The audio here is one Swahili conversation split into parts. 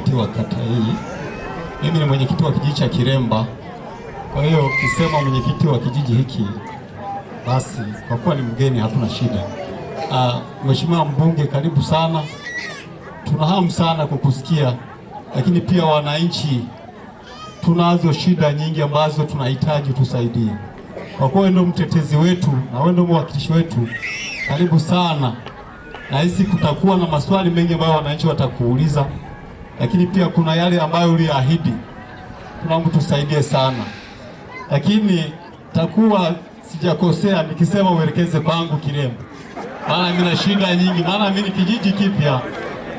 mwenyekiti wa kata hii. Mimi ni mwenyekiti wa kijiji cha Kiremba. Kwa hiyo ukisema mwenyekiti wa kijiji hiki, basi kwa kuwa ni mgeni hatuna shida. Mheshimiwa mbunge, karibu sana. Tuna hamu sana kukusikia, lakini pia wananchi tunazo shida nyingi ambazo tunahitaji tusaidie. Kwa kuwa wewe ndio mtetezi wetu na wewe ndio mwakilishi wetu, karibu sana. Nahisi kutakuwa na maswali mengi ambayo wananchi watakuuliza, lakini pia kuna yale ambayo uliahidi. Tunaomba tusaidie sana, lakini takuwa sijakosea nikisema uelekeze kwangu Kiremba, maana mimi na shida nyingi, maana mimi ni kijiji kipya.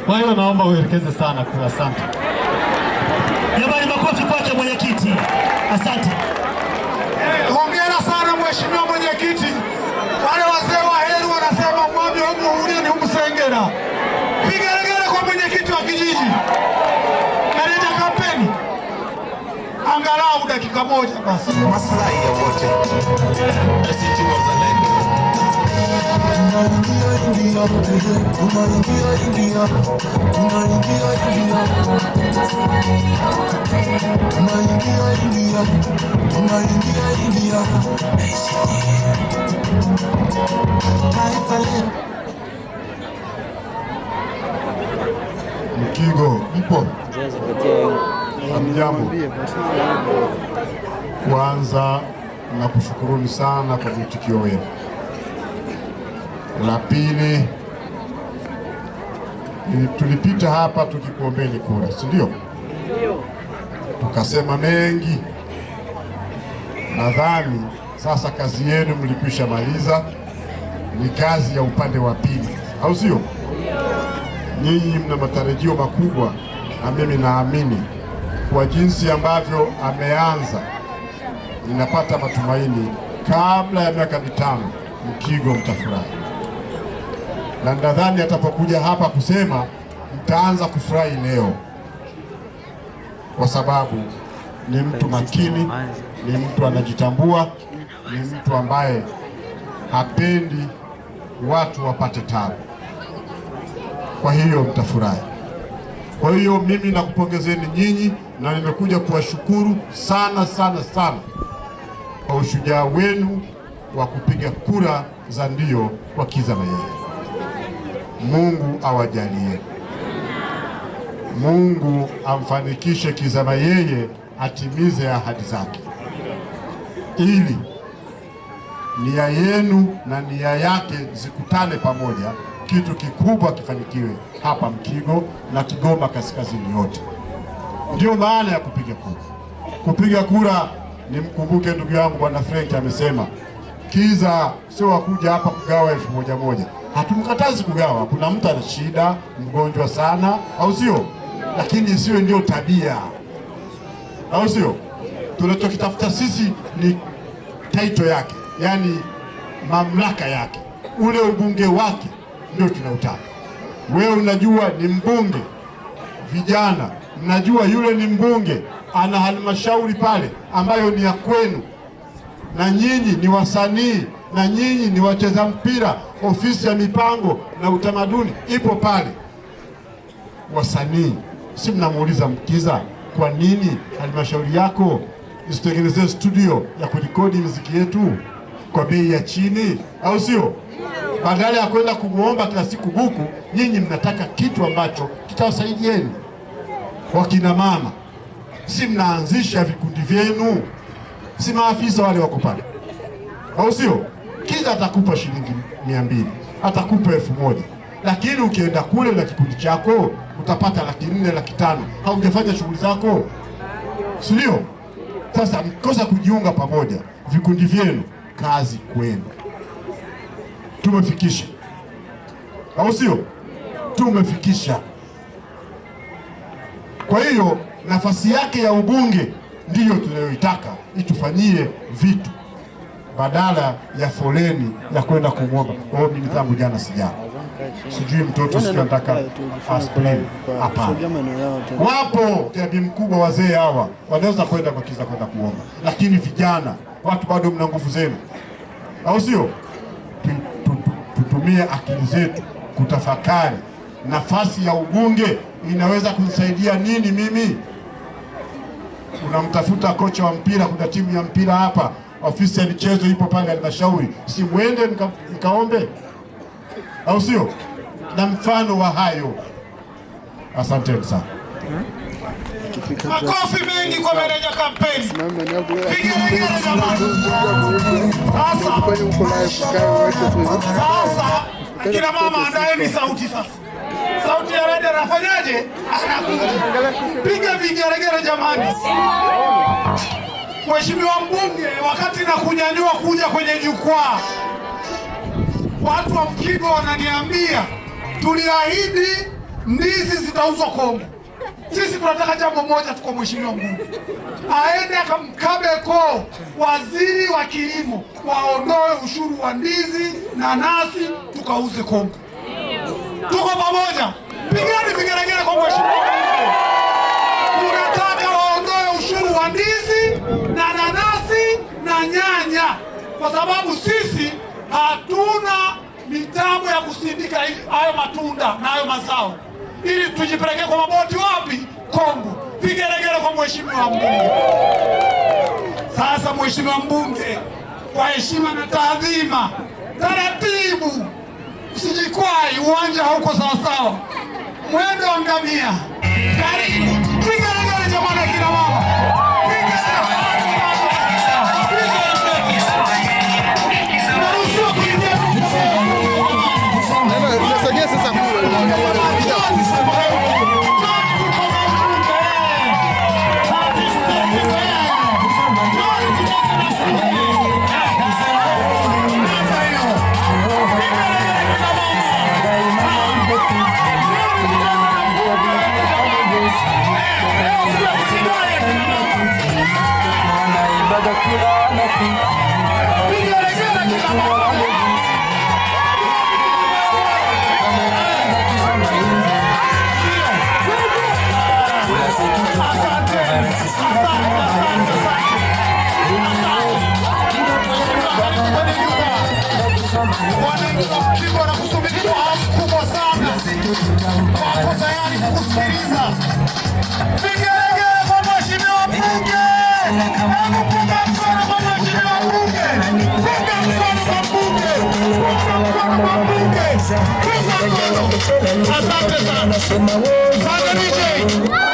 Kwa hiyo naomba uelekeze sana kwa. Asante jamani, makofi kwake mwenyekiti. Asante. Hongera sana mheshimiwa mwenyekiti. Wale wazee wa heri wanasema mwami humu hulini humu Sengera. Vigelegele kwa mwenyekiti wa kijiji. Meneja kampeni, angalau dakika moja basi. Maslahi ya wote. ACT Wazalendo. Mkigo, mpo? Hamjambo. Kwanza nakushukuruni sana kwa mwitikio wenu. La pili, tulipita hapa tukikuombeni kura, si ndio? Tukasema mengi. Nadhani sasa kazi yenu mlikwisha maliza, ni kazi ya upande wa pili, au sio? Nyinyi mna matarajio makubwa, na mimi naamini kwa jinsi ambavyo ameanza, ninapata matumaini kabla ya miaka mitano Mkigo mtafurahi, na nadhani atapokuja hapa kusema mtaanza kufurahi leo, kwa sababu ni mtu makini, ni mtu anajitambua, ni mtu ambaye hapendi watu wapate tabu. Kwa hiyo mtafurahi. Kwa hiyo mimi nakupongezeni nyinyi, na nimekuja kuwashukuru sana sana sana kwa ushujaa wenu wa kupiga kura za ndio kwa Kizza Mayeye. Mungu awajalie, Mungu amfanikishe Kizza Mayeye atimize ahadi zake, ili nia yenu na nia yake zikutane pamoja, kitu kikubwa kifanikiwe hapa Mkigo na Kigoma kaskazini yote. Ndio maana ya kupiga kura. Kupiga kura, nimkumbuke ndugu yangu Bwana Frank amesema Kizza sio wakuja hapa kugawa 1000. Hatumkatazi kugawa. Kuna mtu ana shida, mgonjwa sana, au sio? Lakini isiwe ndio tabia, au sio? Tunachokitafuta sisi ni title yake, yani mamlaka yake, ule ubunge wake ndio tunautaka. Wewe unajua ni mbunge, vijana mnajua yule ni mbunge, ana halmashauri pale ambayo ni ya kwenu, na nyinyi ni wasanii, na nyinyi ni wacheza mpira, ofisi ya mipango na utamaduni ipo pale. Wasanii, si mnamuuliza Kizza, kwa nini halmashauri yako isitengenezee studio ya kurekodi muziki yetu kwa bei ya chini, au sio? Badala ya kwenda kumuomba kila siku buku, nyinyi mnataka kitu ambacho kitawasaidieni. Wakina mama, si mnaanzisha vikundi vyenu, si maafisa wale wako pale, au sio? Kizza atakupa shilingi 200, atakupa 1000, lakini ukienda kule na kikundi chako utapata 400, 500. Haujafanya shughuli zako, si ndio? Sasa mkosa kujiunga pamoja vikundi vyenu, kazi kwenu. Tumefikisha, au sio? Tumefikisha. Kwa hiyo nafasi yake ya ubunge ndiyo tunayoitaka itufanyie vitu, badala ya foleni ya kwenda kumwomba. Kwa hiyo mimi tangu jana sijana, sijui mtoto sijui nataka aspirin. Hapana, wapo tabi mkubwa, wazee hawa wanaweza kwenda kwa Kizza kwenda kuomba, lakini vijana, watu bado mna nguvu zenu, au sio? Tutumie akili zetu kutafakari nafasi ya ubunge inaweza kunisaidia nini mimi? Unamtafuta kocha wa mpira, kuna timu ya mpira hapa, ofisi ya michezo ipo pale halmashauri, si mwende mkaombe, au sio? Na mfano wa hayo. Asanteni sana. Makofi mengi kwa meneja kampeni. Sasa kina mama, andaeni sauti sasa. Sauti ya redio anafanyaje? Piga vigeregere jamani. Mheshimiwa mbunge, wakati na kunyanyua kuja kwenye jukwaa, watu wa Mkigo wananiambia tuliahidi ndizi zitauzwa Kongo. Sisi tunataka jambo moja tu kwa mheshimiwa mbunge, aende akamkabe koo waziri wa kilimo, waondoe ushuru wa ndizi na nasi tukauze Kongo. Tuko pamoja? Pigani vigeregere kwa mheshimiwa mbunge. Tunataka waondoe ushuru wa ndizi na nanasi na nyanya, kwa sababu sisi hatuna mitambo ya kusindika hayo matunda na hayo mazao, ili tujipeleke kwa maboti wapi? Kongo. Vigeregere kwa mheshimiwa mbunge. Sasa mheshimiwa mbunge, kwa heshima na taadhima, taratibu, usijikwai, uwanja hauko sawasawa, mwendo wa ngamia. Karibu. Vigeregere jamani, kina mama. Wanakusubiri kwa hamu kubwa sana, wako tayari kukusikiliza. Vigeregere kwa mheshimiwa mbunge. Punga mkono kwa mheshimiwa mbunge. Punga mkono kwa mbunge. Punga mkono kwa mbunge. Punga mkono. Asante sana. Asante DJ.